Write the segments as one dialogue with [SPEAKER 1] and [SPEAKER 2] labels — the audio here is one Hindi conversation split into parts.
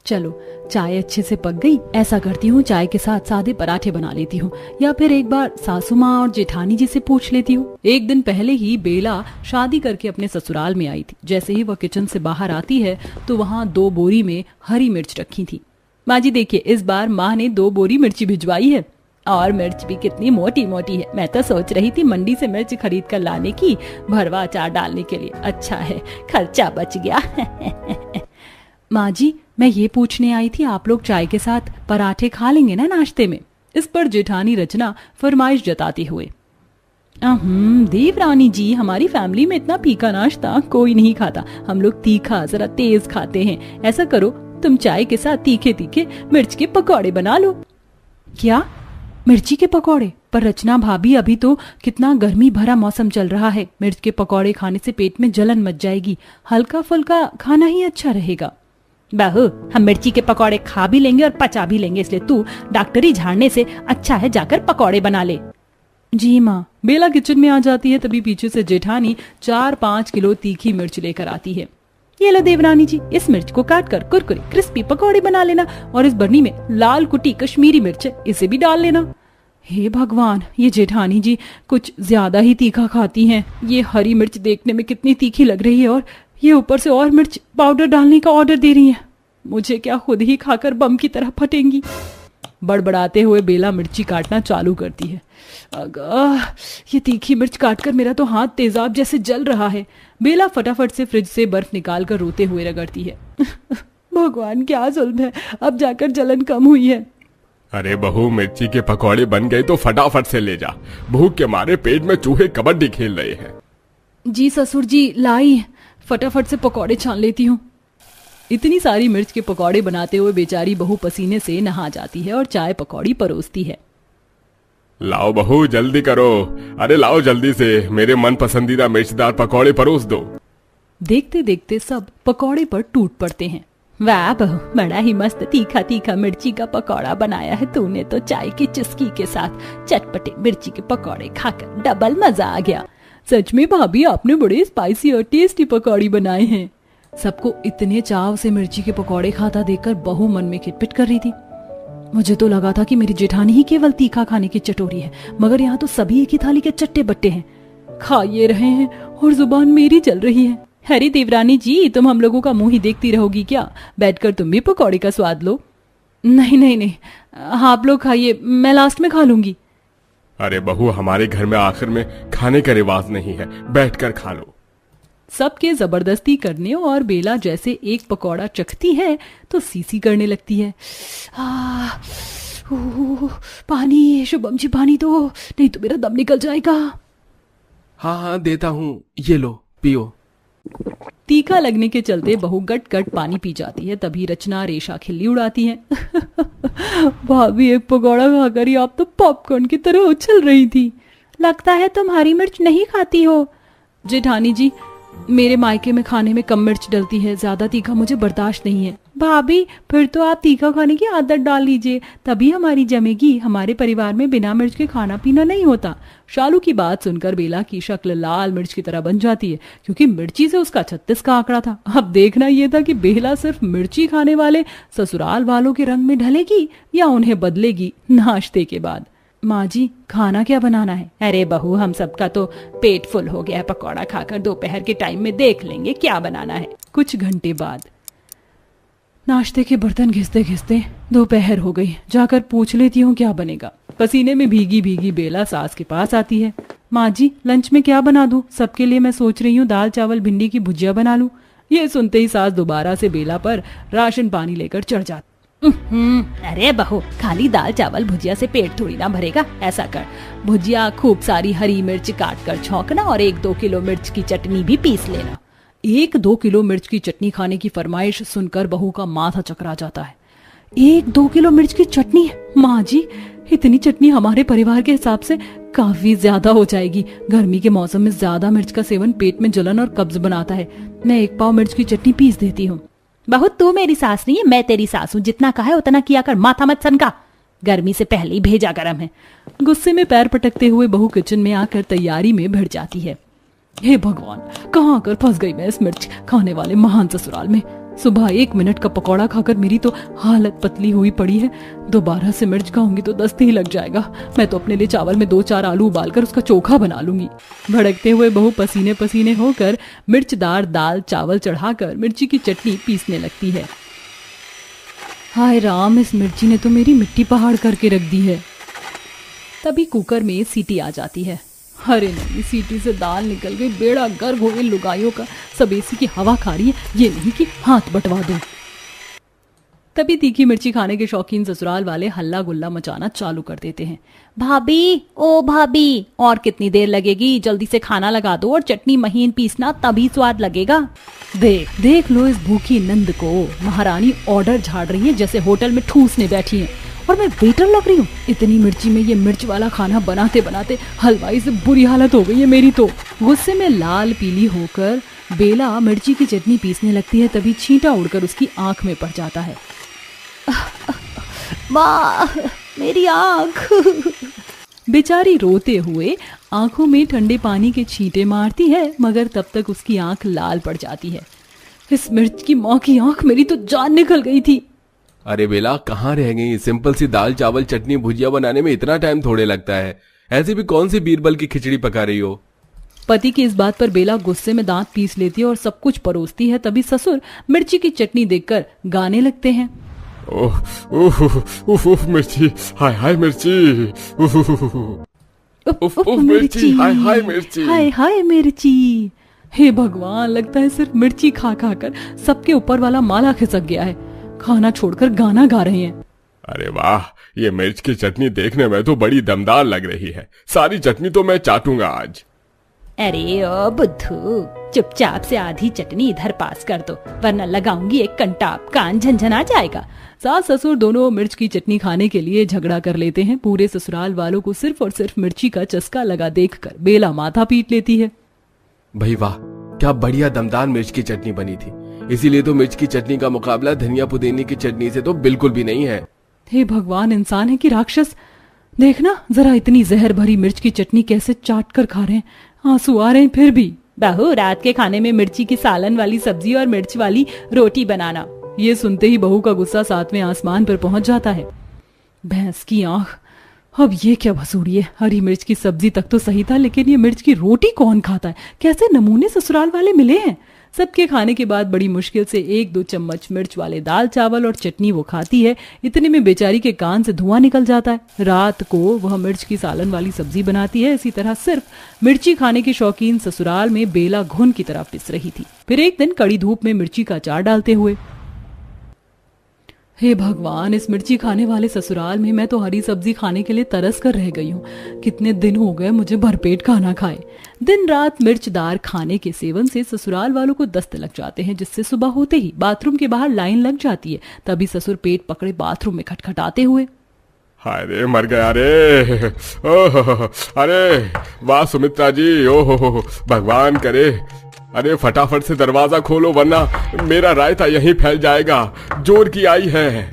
[SPEAKER 1] चलो चाय अच्छे से पक गई, ऐसा करती हूँ चाय के साथ सादे पराठे बना लेती हूँ, या फिर एक बार सासू माँ और जेठानी जी से पूछ लेती हूँ। एक दिन पहले ही बेला शादी करके अपने ससुराल में आई थी। जैसे ही वह किचन से बाहर आती है तो वहाँ 2 बोरी में हरी मिर्च रखी थी। माँ जी देखिए, इस बार माँ ने 2 बोरी मिर्ची भिजवाई है, और मिर्च भी कितनी मोटी मोटी है। मैं तो सोच रही थी मंडी से मिर्च खरीद कर लाने की, भरवा अचार डालने के लिए। अच्छा है खर्चा बच गया। माँ जी मैं ये पूछने आई थी, आप लोग चाय के साथ पराठे खा लेंगे ना नाश्ते में? इस पर जेठानी रचना फरमाइश जताते हुए, देवरानी जी, हमारी फैमिली में इतना फीका नाश्ता कोई नहीं खाता, हम लोग तीखा जरा तेज खाते हैं। ऐसा करो तुम चाय के साथ तीखे तीखे मिर्च के पकौड़े बना लो। क्या मिर्ची के पकौड़े? पर रचना भाभी अभी तो कितना गर्मी भरा मौसम चल रहा है, मिर्च के पकौड़े खाने से पेट में जलन मच जाएगी, हल्का फुल्का खाना ही अच्छा रहेगा। बहू हम मिर्ची के पकौड़े खा भी लेंगे और पचा भी लेंगे, इसलिए तू डॉक्टरी झाड़ने से अच्छा है जाकर पकौड़े बना ले। जी माँ। बेला किचन में आ जाती है, तभी पीछे से जेठानी 4-5 किलो तीखी मिर्च लेकर आती है। ये लो देवरानी जी, इस मिर्च को काट कर कुरकुरे क्रिस्पी पकौड़े बना लेना, और इस बरनी में लाल कुटी कश्मीरी मिर्च है, इसे भी डाल लेना। हे भगवान, ये जेठानी जी कुछ ज्यादा ही तीखा खाती हैं। ये हरी मिर्च देखने में कितनी तीखी लग रही है, और ये ऊपर से और मिर्च पाउडर डालने का ऑर्डर दे रही है। मुझे क्या खुद ही खाकर बम की तरह फटेंगी। बड़बड़ाते हुए बेला मिर्ची काटना चालू करती है। अगा, ये तीखी मिर्च काटकर मेरा तो हाथ तेजाब जैसे जल रहा है। बेला फटाफट से फ्रिज से बर्फ निकालकर रोते हुए रगड़ती है। भगवान क्या जुल्म है, अब जाकर जलन कम हुई है।
[SPEAKER 2] अरे बहू, मिर्ची के पकौड़े बन गए तो फटाफट से ले जा, भूख के मारे पेट में चूहे कबड्डी खेल रहे हैं।
[SPEAKER 1] जी ससुर जी लाई, फटाफट से पकौड़े छान लेती हूँ। इतनी सारी मिर्च के पकौड़े बनाते हुए बेचारी बहू पसीने से नहा जाती है और चाय पकौड़ी परोसती है।
[SPEAKER 2] लाओ बहू जल्दी करो, अरे लाओ जल्दी से, मेरे मन पसंदीदा मिर्चदार पकौड़े परोस दो।
[SPEAKER 1] देखते देखते सब पकौड़े पर टूट पड़ते हैं। वाह बहू, बड़ा ही मस्त तीखा तीखा मिर्ची का पकौड़ा बनाया है तूने तो। चाय की चुस्की के साथ चटपटे मिर्ची के पकौड़े खाकर डबल मजा आ गया। सच में भाभी, आपने बड़े स्पाइसी और टेस्टी पकौड़ी बनाए हैं। सबको इतने चाव से मिर्ची के पकौड़े खाता देखकर बहू मन में खिटपिट कर रही थी। मुझे तो लगा था कि मेरी जेठानी ही केवल तीखा खाने की चटोरी है, मगर यहाँ तो सभी एक ही थाली के चट्टे बट्टे हैं, खा ये रहे हैं और जुबान मेरी चल रही है। हरी देवरानी जी, तुम हम लोगों का मुंह ही देखती रहोगी क्या? बैठकर तुम भी पकौड़े का स्वाद लो। नहीं नहीं नहीं, आप लोग खाइए, मैं लास्ट में खा लूंगी।
[SPEAKER 2] अरे बहू, हमारे घर में आखिर में खाने का रिवाज नहीं है, बैठकर खा लो।
[SPEAKER 1] सबके जबरदस्ती करने और बेला जैसे एक पकौड़ा चखती है तो सीसी करने लगती है। पानी, शुभम जी पानी दो, नहीं तो मेरा दम निकल जाएगा।
[SPEAKER 3] हाँ हाँ देता हूँ, ये लो पियो।
[SPEAKER 1] तीखा लगने के चलते बहू गट गट पानी पी जाती है। तभी रचना रेशा खिल्ली उड़ाती है। भाभी, एक पकौड़ा खाकर ही आप तो पॉपकॉर्न की तरह उछल रही थी। लगता है तुम हरी मिर्च नहीं खाती हो। जेठानी जी, मेरे मायके में खाने में कम मिर्च डलती है, ज्यादा तीखा मुझे बर्दाश्त नहीं है। भाभी, फिर तो आप तीखा खाने की आदत डाल लीजिए, तभी हमारी जमेगी। हमारे परिवार में बिना मिर्च के खाना पीना नहीं होता। शालू की बात सुनकर बेला की शक्ल लाल मिर्च की तरह बन जाती है, क्योंकि मिर्ची से उसका 36 का आंकड़ा था। अब देखना यह था कि बेला सिर्फ मिर्ची खाने वाले ससुराल वालों के रंग में ढलेगी या उन्हें बदलेगी नाश्ते के बाद। माँ जी, खाना क्या बनाना है? अरे बहू, हम सबका तो पेट फुल हो गया है पकौड़ा खाकर, दोपहर के टाइम में देख लेंगे क्या बनाना है। कुछ घंटे बाद नाश्ते के बर्तन घिसते घिसते दोपहर हो गई। जाकर पूछ लेती हूँ क्या बनेगा। पसीने में भीगी भीगी बेला सास के पास आती है। माँ जी, लंच में क्या बना दूं? सबके लिए मैं सोच रही हूँ दाल चावल भिंडी की भुजिया बना लूं। ये सुनते ही सास दोबारा से बेला पर राशन पानी लेकर चढ़ जाती। अरे बहू, खाली दाल चावल भुजिया से पेट थोड़ी ना भरेगा। ऐसा कर, भुजिया खूब सारी हरी मिर्च काट कर छौंकना और 1-2 किलो मिर्च की चटनी भी पीस लेना। 1-2 किलो मिर्च की चटनी खाने की फरमाइश सुनकर बहू का माथा चकरा जाता है। 1-2 किलो मिर्च की चटनी? माँ जी, इतनी चटनी हमारे परिवार के हिसाब से काफी ज्यादा हो जाएगी। गर्मी के मौसम में ज्यादा मिर्च का सेवन पेट में जलन और कब्ज बनाता है। मैं 1 पाव मिर्च की चटनी पीस देती हूँ। बहुत, तू मेरी सास नहीं है, मैं तेरी सास हूँ। जितना कहा है उतना किया कर, माथा मत सनका। गर्मी से पहले ही भेजा गरम है। गुस्से में पैर पटकते हुए बहू किचन में आकर तैयारी में भिड़ जाती है। हे भगवान, कहाँ आकर फंस गई मैं इस मिर्च खाने वाले महान ससुराल में। सुबह 1 मिनट का पकौड़ा खाकर मेरी तो हालत पतली हुई पड़ी है। दोबारा से मिर्च खाऊंगी तो दस्त ही लग जाएगा। मैं तो अपने लिए चावल में 2-4 आलू उबालकर उसका चोखा बना लूंगी। भड़कते हुए बहू पसीने पसीने होकर मिर्चदार दाल चावल चढ़ाकर मिर्ची की चटनी पीसने लगती है। हाय राम, इस मिर्ची ने तो मेरी मिट्टी पहाड़ करके रख दी है। तभी कुकर में सीटी आ जाती है। अरे नहीं, सीटी से दाल निकल गई। बेड़ा गर्क हो गई लुगाइयों का। सब एसी की हवा खा रही है, ये नहीं कि हाथ बटवा दो। तभी तीखी मिर्ची खाने के शौकीन ससुराल वाले हल्ला गुल्ला मचाना चालू कर देते हैं। भाभी, ओ भाभी, और कितनी देर लगेगी? जल्दी से खाना लगा दो और चटनी महीन पीसना, तभी स्वाद लगेगा। देख देख लो इस भूखी नंद को। महारानी ऑर्डर झाड़ रही है जैसे होटल में ठूसने बैठी है, और मैं वेटर लग रही हूँ। इतनी मिर्ची में ये मिर्च वाला खाना बनाते बनाते हलवाई से बुरी हालत हो गई है मेरी तो। गुस्से में लाल पीली होकर बेला मिर्ची की चटनी पीसने लगती है। तभी छींटा उड़कर उसकी आंख में पड़ जाता है। माँ, मेरी आंख। बेचारी रोते हुए आंखों में ठंडे पानी के छींटे मारती है, मगर तब तक उसकी आंख लाल पड़ जाती है। इस मिर्च की माँ की आंख, मेरी तो जान निकल गई थी।
[SPEAKER 3] अरे बेला, कहाँ रह गई? सिंपल सी दाल चावल चटनी भुजिया बनाने में इतना टाइम थोड़े लगता है। ऐसे भी कौन सी बीरबल की खिचड़ी पका रही हो?
[SPEAKER 1] पति की इस बात पर बेला गुस्से में दांत पीस लेती है और सब कुछ परोसती है। तभी ससुर मिर्ची की चटनी देखकर गाने लगते हैं।
[SPEAKER 2] ओह ओह ओह ओह, मिर्ची, हाय हाय मिर्ची,
[SPEAKER 1] उफ,
[SPEAKER 2] उफ, मिर्ची, हाय हाय मिर्ची,
[SPEAKER 1] हाय हाय मिर्ची। हे भगवान, लगता है सिर्फ मिर्ची खा खा कर सबके ऊपर वाला माला खिसक गया है। खाना छोड़कर गाना गा रहे हैं।
[SPEAKER 2] अरे वाह, ये मिर्च की चटनी देखने में तो बड़ी दमदार लग रही है। सारी चटनी तो मैं चाटूंगा आज।
[SPEAKER 1] अरे ओ बुद्धू, चुपचाप से आधी चटनी इधर पास कर दो, वरना लगाऊंगी एक कंटाप, कान झंझना जाएगा। सास ससुर दोनों मिर्च की चटनी खाने के लिए झगड़ा कर लेते हैं। पूरे ससुराल वालों को सिर्फ और सिर्फ मिर्ची का चस्का लगा देखकर बेला माथा पीट लेती है।
[SPEAKER 3] भाई वाह, क्या बढ़िया दमदार मिर्च की चटनी बनी थी। इसीलिए तो मिर्च की चटनी का मुकाबला धनिया पुदीने की चटनी से तो बिल्कुल भी नहीं है।
[SPEAKER 1] हे भगवान, इंसान है कि राक्षस? देखना जरा, इतनी जहर भरी मिर्च की चटनी कैसे चाट कर खा रहे हैं। आंसू आ रहे हैं फिर भी। बहू, रात के खाने में मिर्ची की सालन वाली सब्जी और मिर्च वाली रोटी बनाना। ये सुनते ही बहू का गुस्सा 7वें आसमान पर पहुंच जाता है। भैंस की आंख, अब ये क्या भसूड़ी है? हरी मिर्च की सब्जी तक तो सही था, लेकिन ये मिर्च की रोटी कौन खाता है? कैसे नमूने ससुराल वाले मिले हैं? सबके खाने के बाद बड़ी मुश्किल से 1-2 चम्मच मिर्च वाले दाल चावल और चटनी वो खाती है। इतने में बेचारी के कान से धुआं निकल जाता है। रात को वह मिर्च की सालन वाली सब्जी बनाती है। इसी तरह सिर्फ मिर्ची खाने के शौकीन ससुराल में बेला घुन की तरह पिस रही थी। फिर एक दिन कड़ी धूप में मिर्ची का अचार डालते हुए, हे भगवान, इस मिर्ची खाने वाले ससुराल में मैं तो हरी सब्जी खाने के लिए तरस कर रह गई हूँ। कितने दिन हो गए मुझे भरपेट खाना खाए। दिन रात मिर्चदार खाने के सेवन से ससुराल वालों को दस्त लग जाते हैं, जिससे सुबह होते ही बाथरूम के बाहर लाइन लग जाती है। तभी ससुर पेट पकड़े बाथरूम में खटखटाते हुए,
[SPEAKER 2] हाय रे, मर गया रे। ओह, अरे वाह सुमित्रा जी, ओह भगवान करे। अरे फटाफट से दरवाजा खोलो, वरना मेरा रायता यहीं फैल जाएगा। जोर की आई है।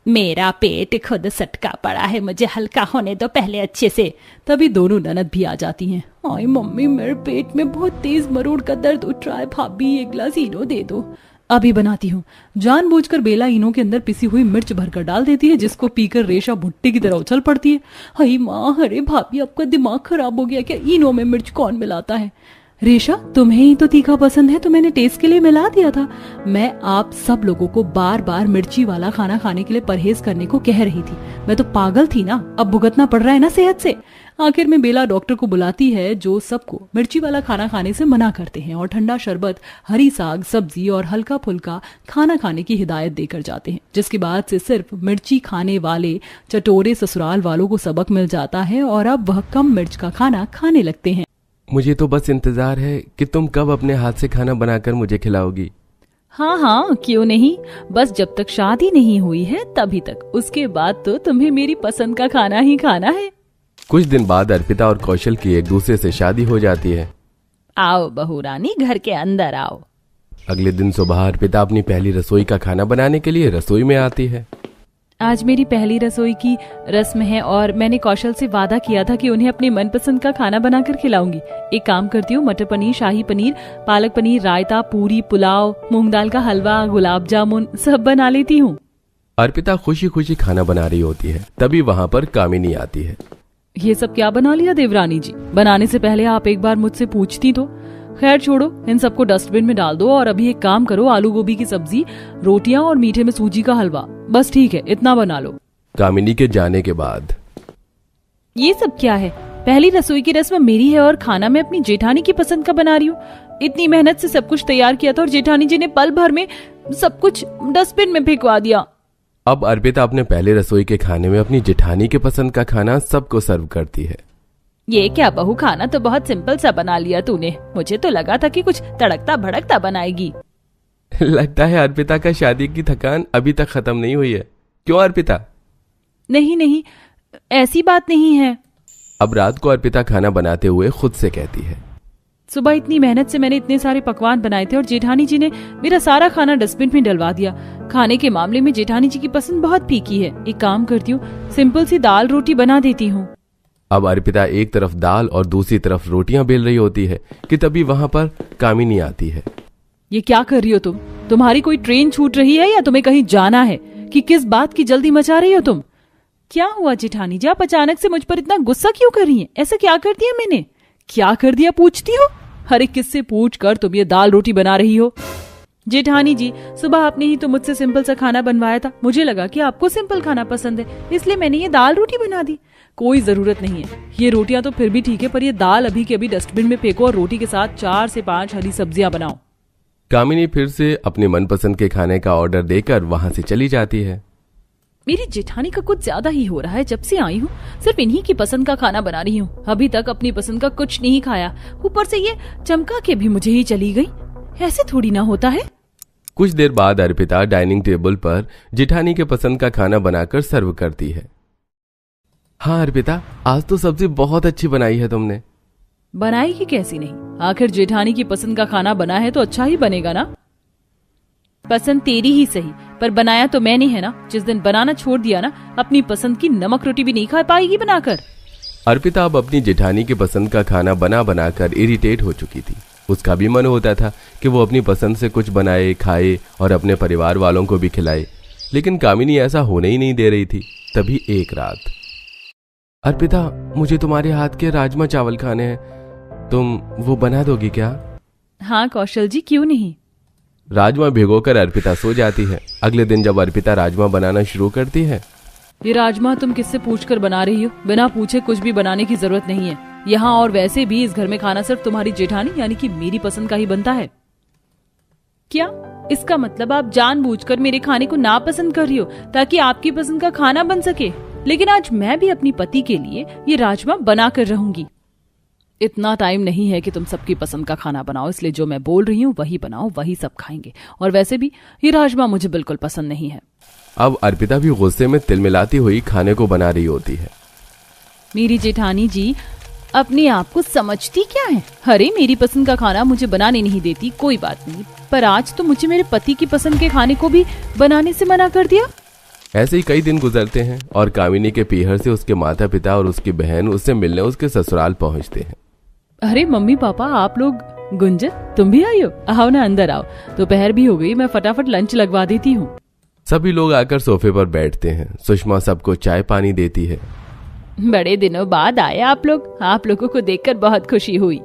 [SPEAKER 1] मेरा पेट खुद सटका पड़ा है, मुझे हल्का होने दो पहले अच्छे से। तभी दोनों ननद भी आ जाती हैं। आई मम्मी, मेरे पेट में बहुत तेज मरोड़ का दर्द उठ रहा है। भाभी, एक गिलास इनो दे दो। अभी बनाती हूँ। जानबूझकर बेला इनो के अंदर पिसी हुई मिर्च भरकर डाल देती है, जिसको पीकर रेशा भुट्टे की तरह उछल पड़ती है। हाय माँ, अरे भाभी, आपका दिमाग खराब हो गया क्या? इनो में मिर्च कौन मिलाता है? रेशा, तुम्हें ही तो तीखा पसंद है, तो मैंने टेस्ट के लिए मिला दिया था। मैं आप सब लोगों को बार बार मिर्ची वाला खाना खाने के लिए परहेज करने को कह रही थी। मैं तो पागल थी ना, अब भुगतना पड़ रहा है ना सेहत से। आखिर में बेला डॉक्टर को बुलाती है, जो सबको मिर्ची वाला खाना खाने से मना करते हैं और ठंडा शरबत, हरी साग सब्जी और हल्का फुल्का खाना खाने की हिदायत देकर जाते हैं। जिसके बाद से सिर्फ मिर्ची खाने वाले चटोरे ससुराल वालों को सबक मिल जाता है और अब वह कम मिर्च का खाना खाने लगते हैं।
[SPEAKER 3] मुझे तो बस इंतजार है कि तुम कब अपने हाथ से खाना बनाकर मुझे खिलाओगी।
[SPEAKER 1] हाँ हाँ, क्यों नहीं। बस जब तक शादी नहीं हुई है तभी तक। उसके बाद तो तुम्हें मेरी पसंद का खाना ही खाना है।
[SPEAKER 3] कुछ दिन बाद अर्पिता और कौशल की एक दूसरे से शादी हो जाती है।
[SPEAKER 1] आओ बहू रानी, घर के अंदर आओ।
[SPEAKER 3] अगले दिन सुबह अर्पिता अपनी पहली रसोई का खाना बनाने के लिए रसोई में आती है।
[SPEAKER 1] आज मेरी पहली रसोई की रस्म है और मैंने कौशल से वादा किया था कि उन्हें अपने मनपसंद का खाना बनाकर खिलाऊंगी। एक काम करती हूँ, मटर पनीर, शाही पनीर, पालक पनीर, रायता, पूरी, पुलाव, मूंग दाल का हलवा, गुलाब जामुन सब बना लेती हूँ।
[SPEAKER 3] अर्पिता खुशी खुशी खाना बना रही होती है, तभी वहाँ पर कामिनी आती है।
[SPEAKER 1] ये सब क्या बना लिया देवरानी जी? बनाने से पहले आप एक बार मुझसे पूछती तो। खैर छोड़ो, इन सबको डस्टबिन में डाल दो और अभी एक काम करो, आलू गोभी की सब्जी, रोटियां और मीठे में सूजी का हलवा, बस ठीक है, इतना बना लो।
[SPEAKER 3] कामिनी के जाने के बाद
[SPEAKER 1] ये सब क्या है? पहली रसोई की रस्म मेरी है और खाना मैं अपनी जेठानी की पसंद का बना रही हूँ। इतनी मेहनत से सब कुछ तैयार किया था और जेठानी जी ने पल भर में सब कुछ डस्टबिन में फेंकवा दिया।
[SPEAKER 3] अब अर्पिता अपने पहले रसोई के खाने में अपनी जेठानी के पसंद का खाना सबको सर्व करती है।
[SPEAKER 1] ये क्या बहू, खाना तो बहुत सिंपल सा बना लिया तूने। मुझे तो लगा था कि कुछ तड़कता भड़कता बनाएगी।
[SPEAKER 3] लगता है अर्पिता का शादी की थकान अभी तक खत्म नहीं हुई है। क्यों अर्पिता?
[SPEAKER 1] नहीं नहीं, ऐसी बात नहीं है।
[SPEAKER 3] अब रात को अर्पिता खाना बनाते हुए खुद से कहती है,
[SPEAKER 1] सुबह इतनी मेहनत से मैंने इतने सारे पकवान बनाए थे और जेठानी जी ने मेरा सारा खाना डस्टबिन में डलवा दिया। खाने के मामले में जेठानी जी की पसंद बहुत फीकी है। एक काम करती हूँ, सिंपल सी दाल रोटी बना देती हूँ।
[SPEAKER 3] अब अर्पिता एक तरफ दाल और दूसरी तरफ रोटियां बेल रही होती है कि तभी वहां पर कामिनी आती है।
[SPEAKER 1] ये क्या कर रही हो तुम? तुम्हारी कोई ट्रेन छूट रही है या तुम्हें कहीं जाना है कि किस बात की जल्दी मचा रही हो तुम? क्या हुआ जेठानी जी, आप अचानक से मुझ पर इतना गुस्सा क्यों कर रही हैं? ऐसा क्या कर दिया मैंने? क्या कर दिया पूछती हो? हर एक किससे पूछ कर तुम ये दाल रोटी बना रही हो? जेठानी जी, सुबह आपने ही तो मुझसे सिंपल सा खाना बनवाया था। मुझे लगा कि आपको सिंपल खाना पसंद है, इसलिए मैंने ये दाल रोटी बना दी। कोई जरूरत नहीं है। ये रोटियां तो फिर भी ठीक है, पर ये दाल अभी के अभी डस्टबिन में फेंको और रोटी के साथ 4 से 5 हरी सब्जियां बनाओ।
[SPEAKER 3] कामिनी फिर से अपने मनपसंद के खाने का ऑर्डर देकर वहां से चली जाती है।
[SPEAKER 1] मेरी जेठानी का कुछ ज्यादा ही हो रहा है। जब से आई हूँ सिर्फ इन्हीं की पसंद का खाना बना रही हूँ। अभी तक अपनी पसंद का कुछ नहीं खाया, ऊपर से ये चमका के भी मुझे ही चली गई। ऐसे थोड़ी ना होता है।
[SPEAKER 3] कुछ देर बाद अर्पिता डाइनिंग टेबल पर जेठानी के पसंद का खाना बनाकर सर्व करती है। हाँ अर्पिता, आज तो सब्जी बहुत अच्छी बनाई है तुमने।
[SPEAKER 1] बनाई ही कैसी नहीं, आखिर जेठानी की पसंद का खाना बना है तो अच्छा ही बनेगा ना। पसंद तेरी ही सही, पर बनाया तो मैंने है ना। जिस दिन बनाना छोड़ दिया ना, अपनी पसंद की नमक रोटी भी नहीं खा पाएगी बनाकर।
[SPEAKER 3] अर्पिता अब अपनी जेठानी की पसंद का खाना बना बनाकर इरिटेट हो चुकी थी। उसका भी मन होता था कि वो अपनी पसंद से कुछ बनाए, खाए और अपने परिवार वालों को भी खिलाए, लेकिन कामिनी ऐसा होने ही नहीं दे रही थी। तभी एक रात, अर्पिता मुझे तुम्हारे हाथ के राजमा चावल खाने हैं, तुम वो बना दोगी क्या?
[SPEAKER 1] हाँ कौशल जी, क्यों नहीं।
[SPEAKER 3] राजमा भिगोकर अर्पिता सो जाती है। अगले दिन जब अर्पिता राजमा बनाना शुरू करती है,
[SPEAKER 1] ये राजमा तुम किससे पूछकर बना रही हो? बिना पूछे कुछ भी बनाने की जरूरत नहीं है यहाँ, और वैसे भी इस घर में खाना सिर्फ तुम्हारी जेठानी यानी कि मेरी पसंद का ही बनता है। क्या इसका मतलब आप जानबूझकर मेरे खाने को नापसंद कर रही हो ताकि आपकी पसंद का खाना बन सके? लेकिन आज मैं भी अपनी पति के लिए ये राजमा बना कर रहूंगी। इतना टाइम नहीं है कि तुम सबकी पसंद का खाना बनाओ, इसलिए जो मैं बोल रही हूँ वही बनाओ, वही सब खाएंगे। और वैसे भी ये राजमा मुझे बिल्कुल पसंद नहीं है।
[SPEAKER 3] अब अर्पिता भी गुस्से में तिलमिलाती हुई खाने को बना रही होती है।
[SPEAKER 1] मेरी जेठानी जी अपने आप को समझती क्या है? अरे मेरी पसंद का खाना मुझे बनाने नहीं देती, कोई बात नहीं, पर आज तो मुझे मेरे पति की पसंद के खाने को भी बनाने से मना कर दिया।
[SPEAKER 3] ऐसे ही कई दिन गुजरते हैं और कामिनी के पीहर से उसके माता पिता और उसकी बहन उससे मिलने उसके ससुराल पहुंचते हैं।
[SPEAKER 1] अरे मम्मी पापा, आप लोग, गुंजन तुम भी आई हो? आओ ना, अंदर आओ। दोपहर भी हो गई, मैं फटाफट लंच लगवा देती हूँ।
[SPEAKER 3] सभी लोग आकर सोफे पर बैठते हैं। सुषमा सबको चाय पानी देती है।
[SPEAKER 1] बड़े दिनों बाद आए आप लोग, आप लोगों को देखकर बहुत खुशी हुई।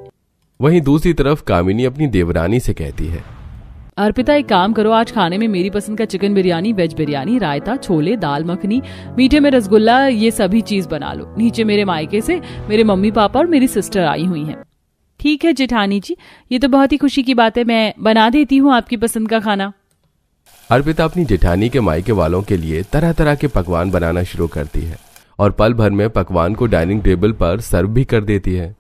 [SPEAKER 3] वहीं दूसरी तरफ कामिनी अपनी देवरानी से कहती है,
[SPEAKER 1] अर्पिता एक काम करो, आज खाने में मेरी पसंद का चिकन बिरयानी, वेज बिरयानी, रायता, छोले, दाल मखनी, मीठे में रसगुल्ला, ये सभी चीज बना लो। नीचे मेरे मायके से मेरे मम्मी पापा और मेरी सिस्टर आई हुई हैं। ठीक है जेठानी जी, ये तो बहुत ही खुशी की बात है, मैं बना देती हूँ आपकी पसंद का खाना।
[SPEAKER 3] अर्पिता अपनी जेठानी के मायके वालों के लिए तरह तरह के पकवान बनाना शुरू करती है और पल भर में पकवान को डाइनिंग टेबल पर सर्व भी कर देती है।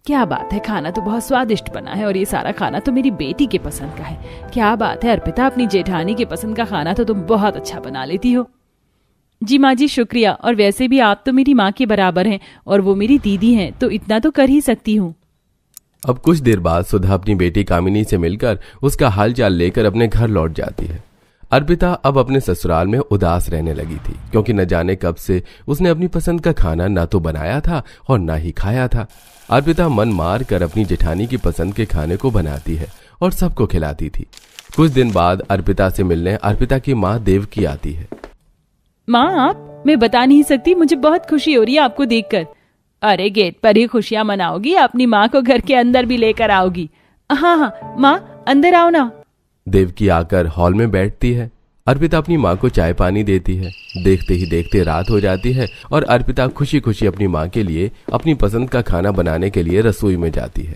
[SPEAKER 1] क्या बात है, खाना तो बहुत स्वादिष्ट बना है और ये सारा खाना तो मेरी बेटी के पसंद का है। क्या बात है अर्पिता, अपनी जेठानी के पसंद का खाना तो तुम बहुत अच्छा बना लेती हो। जी माँ जी शुक्रिया, और वैसे भी आप तो मेरी माँ के बराबर हैं और वो मेरी दीदी हैं, तो इतना तो कर ही सकती हूँ।
[SPEAKER 3] अब कुछ देर बाद सुधा अपनी बेटी कामिनी से मिलकर उसका हालचाल लेकर अपने घर लौट जाती है। अर्पिता अब अपने ससुराल में उदास रहने लगी थी, क्योंकि न जाने कब से उसने अपनी पसंद का खाना ना तो बनाया था और ना ही खाया था। अर्पिता मन मार कर अपनी जेठानी की पसंद के खाने को बनाती है और सबको खिलाती थी। कुछ दिन बाद अर्पिता से मिलने अर्पिता की माँ देवकी आती है।
[SPEAKER 1] माँ आप, मैं बता नहीं सकती, मुझे बहुत खुशी हो रही है आपको देखकर। अरे गेट पर ही खुशियां मनाओगी, अपनी माँ को घर के अंदर भी लेकर आओगी। हाँ हाँ माँ, अंदर आओ ना।
[SPEAKER 3] देवकी आकर हॉल में बैठती है। अर्पिता अपनी माँ को चाय पानी देती है। देखते ही देखते रात हो जाती है और अर्पिता खुशी खुशी अपनी माँ के लिए अपनी पसंद का खाना बनाने के लिए रसोई में जाती है।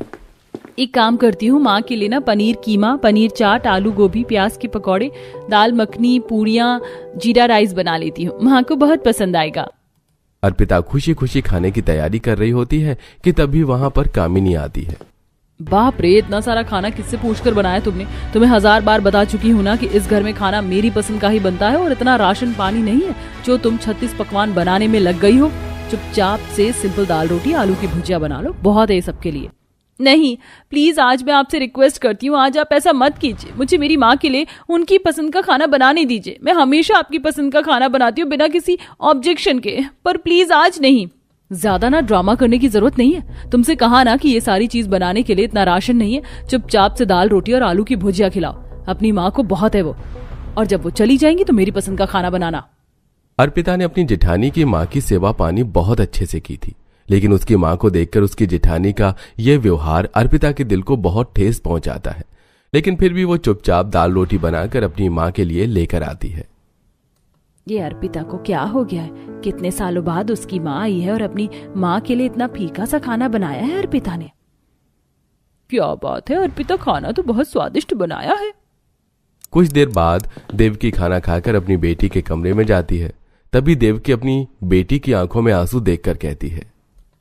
[SPEAKER 1] एक काम करती हूँ, माँ के लिए ना पनीर कीमा, पनीर चाट, आलू गोभी, प्याज के पकौड़े, दाल मखनी, पूड़ियाँ, जीरा राइस बना लेती हूँ, माँ को बहुत पसंद आएगा।
[SPEAKER 3] अर्पिता खुशी खुशी खाने की तैयारी कर रही होती है कि तभी वहाँ पर कामिनी आती है।
[SPEAKER 1] बाप रे, इतना सारा खाना किससे पूछकर बनाया तुमने? तुम्हें 1000 बार बता चुकी हूँ ना कि इस घर में खाना मेरी पसंद का ही बनता है और इतना राशन पानी नहीं है जो तुम 36 पकवान बनाने में लग गई हो। चुपचाप से सिंपल दाल रोटी, आलू की भुजिया बना लो, बहुत है सबके लिए। नहीं प्लीज, आज मैं आपसे रिक्वेस्ट करती हूँ, आज आप ऐसा मत कीजिए, मुझे मेरी माँ के लिए उनकी पसंद का खाना बनाने दीजिए। मैं हमेशा आपकी पसंद का खाना बनाती हूँ बिना किसी ऑब्जेक्शन के, पर प्लीज आज नहीं। ज्यादा ना ड्रामा करने की जरूरत नहीं है, तुमसे कहा ना कि ये सारी चीज बनाने के लिए इतना राशन नहीं है। चुपचाप से दाल रोटी और आलू की भुजिया खिलाओ, अपनी माँ को बहुत है वो, और जब वो चली जाएंगी तो मेरी पसंद का खाना बनाना।
[SPEAKER 3] अर्पिता ने अपनी जेठानी की माँ की सेवा पानी बहुत अच्छे से की थी, लेकिन उसकी माँ को देखकर उसकी जेठानी का यह व्यवहार अर्पिता के दिल को बहुत ठेस पहुंचाता है। लेकिन फिर भी वो चुपचाप दाल रोटी बनाकर अपनी माँ के लिए लेकर आती है।
[SPEAKER 1] ये अर्पिता को क्या हो गया है? कितने सालों बाद उसकी माँ आई है और अपनी माँ के लिए इतना फीका सा खाना बनाया है अर्पिता ने। क्या बात है, अर्पिता खाना तो बहुत स्वादिष्ट बनाया है।
[SPEAKER 3] कुछ देर बाद देवकी खाना खाकर अपनी बेटी के कमरे में जाती है। तभी देवकी अपनी बेटी की आंखों में आंसू देखकर कहती है,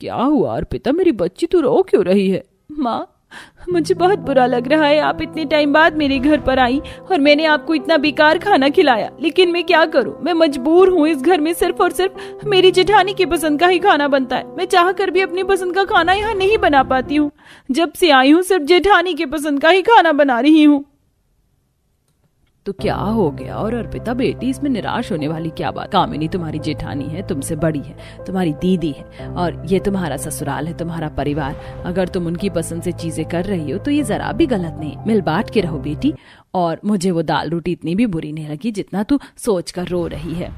[SPEAKER 1] क्या हुआ अर्पिता, मेरी बच्ची तू रो क्यों रही है? माँ, मुझे बहुत बुरा लग रहा है, आप इतने टाइम बाद मेरे घर पर आई और मैंने आपको इतना बेकार खाना खिलाया, लेकिन मैं क्या करूं, मैं मजबूर हूँ। इस घर में सिर्फ और सिर्फ मेरी जेठानी की पसंद का ही खाना बनता है। मैं चाह कर भी अपनी पसंद का खाना यहाँ नहीं बना पाती हूँ। जब से आई हूँ सिर्फ जेठानी की पसंद का ही खाना बना रही हूँ। तो क्या हो गया? और अर्पिता बेटी, इसमें निराश होने वाली क्या बात? कामिनी तुम्हारी जेठानी है, तुमसे बड़ी है, तुम्हारी दीदी है, और ये तुम्हारा ससुराल है, तुम्हारा परिवार। अगर तुम उनकी पसंद से चीजें कर रही हो तो ये जरा भी गलत नहीं। मिल बांट के रहो बेटी। और मुझे वो दाल रोटी इतनी भी बुरी नहीं लगी जितना तू सोच कर रो रही है।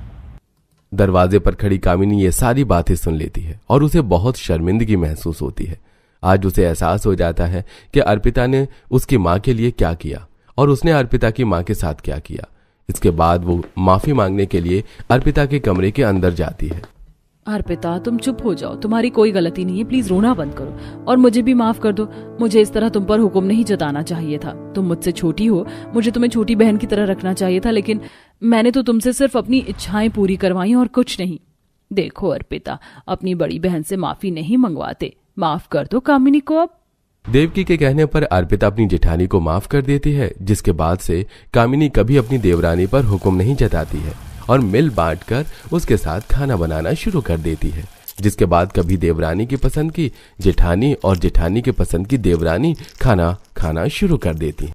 [SPEAKER 3] दरवाजे पर खड़ी कामिनी ये सारी बातें सुन लेती है और उसे बहुत शर्मिंदगी महसूस होती है। आज उसे एहसास हो जाता है कि अर्पिता ने उसकी माँ के लिए क्या किया और उसने अर्पिता की माँ के साथ क्या किया। इसके बाद वो माफी मांगने के लिए अर्पिता के कमरे के अंदर जाती है।
[SPEAKER 1] अर्पिता तुम चुप हो जाओ, तुम्हारी कोई गलती नहीं है, प्लीज रोना बंद करो और मुझे भी माफ कर दो। मुझे इस तरह तुम पर हुक्म नहीं जताना चाहिए था। तुम मुझसे छोटी हो, मुझे तुम्हें छोटी बहन की तरह रखना चाहिए था, लेकिन मैंने तो तुमसे सिर्फ अपनी इच्छाएं पूरी करवाई और कुछ नहीं। देखो अर्पिता, अपनी बड़ी बहन से माफी नहीं मंगवाते, माफ कर दो कामिनी को। अब
[SPEAKER 3] देवकी के कहने पर अर्पिता अपनी जेठानी को माफ कर देती है, जिसके बाद से कामिनी कभी अपनी देवरानी पर हुक्म नहीं जताती है और मिल बांटकर उसके साथ खाना बनाना शुरू कर देती है। जिसके बाद कभी देवरानी की पसंद की जेठानी और जेठानी के पसंद की देवरानी खाना खाना शुरू कर देती है।